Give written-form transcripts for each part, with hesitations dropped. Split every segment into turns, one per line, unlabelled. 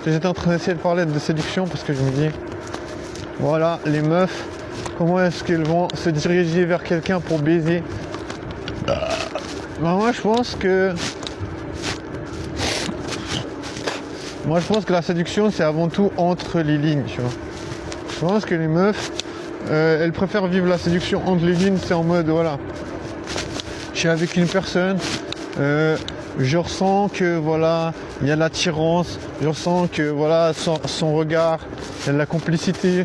j'étais en train d'essayer de parler de séduction parce que je me dis, voilà, les meufs, comment est-ce qu'elles vont se diriger vers quelqu'un pour baiser? Moi je pense que la séduction c'est avant tout entre les lignes, tu vois. Je pense que les meufs elles préfèrent vivre la séduction entre les lignes, c'est en mode voilà. Je suis avec une personne, je ressens que voilà, il y a de l'attirance, je ressens que voilà, son regard, il y a de la complicité.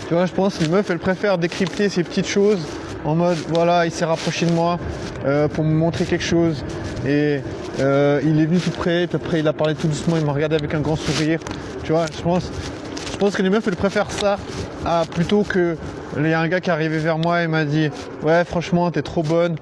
Tu vois, je pense que les meufs elles préfèrent décrypter ces petites choses en mode voilà, il s'est rapproché de moi pour me montrer quelque chose et il est venu tout près, puis après il a parlé tout doucement, il m'a regardé avec un grand sourire. Tu vois, je pense que les meufs elles préfèrent ça plutôt que il y a un gars qui est arrivé vers moi et m'a dit ouais franchement t'es trop bonne.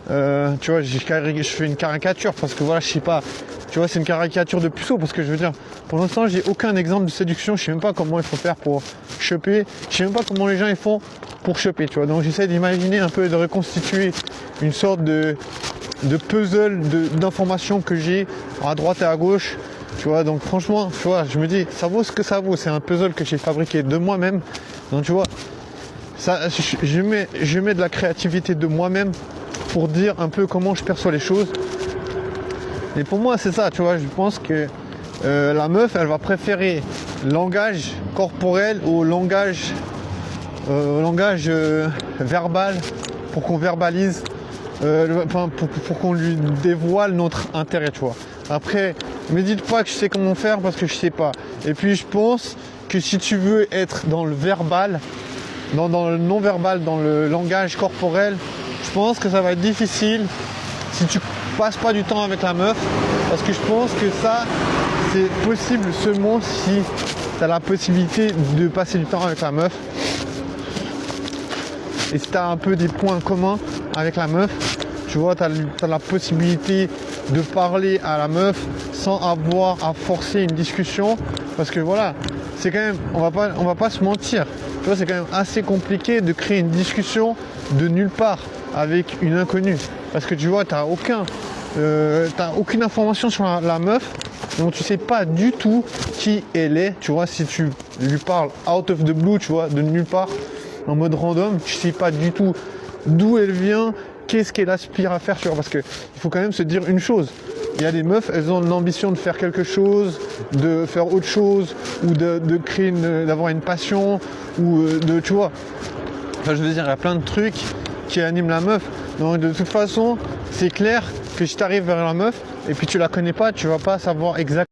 Tu vois, je fais une caricature parce que voilà, je sais pas, tu vois, c'est une caricature de puceau parce que je veux dire, pour l'instant j'ai aucun exemple de séduction, je sais même pas comment il faut faire pour choper, je sais même pas comment les gens ils font pour choper, tu vois. Donc j'essaie d'imaginer un peu, de reconstituer une sorte de puzzle d'informations que j'ai à droite et à gauche, tu vois. Donc franchement, tu vois, je me dis ça vaut ce que ça vaut, c'est un puzzle que j'ai fabriqué de moi-même. Donc tu vois, ça, je mets de la créativité de moi-même pour dire un peu comment je perçois les choses. Et pour moi c'est ça, tu vois, je pense que la meuf elle va préférer langage corporel au langage verbal, pour qu'on verbalise, pour qu'on lui dévoile notre intérêt, tu vois. Après, me dites pas que je sais comment faire parce que je sais pas. Et puis je pense que si tu veux être dans le verbal, dans le non-verbal, dans le langage corporel, je pense que ça va être difficile si tu passes pas du temps avec la meuf, parce que je pense que ça c'est possible seulement si tu as la possibilité de passer du temps avec la meuf et si tu as un peu des points communs avec la meuf, tu vois, tu as la possibilité de parler à la meuf sans avoir à forcer une discussion, parce que voilà, c'est quand même, on va pas se mentir, tu vois, c'est quand même assez compliqué de créer une discussion de nulle part avec une inconnue, parce que tu vois, t'as aucune information sur la meuf, donc tu sais pas du tout qui elle est, tu vois. Si tu lui parles out of the blue, tu vois, de nulle part, en mode random, tu sais pas du tout d'où elle vient, qu'est-ce qu'elle aspire à faire, tu vois, parce que il faut quand même se dire une chose. Il y a des meufs, elles ont l'ambition de faire quelque chose, de faire autre chose, ou de créer d'avoir une passion, ou tu vois. Enfin, je veux dire, il y a plein de trucs qui animent la meuf. Donc de toute façon, c'est clair que si tu arrives vers la meuf et puis tu la connais pas, tu vas pas savoir exactement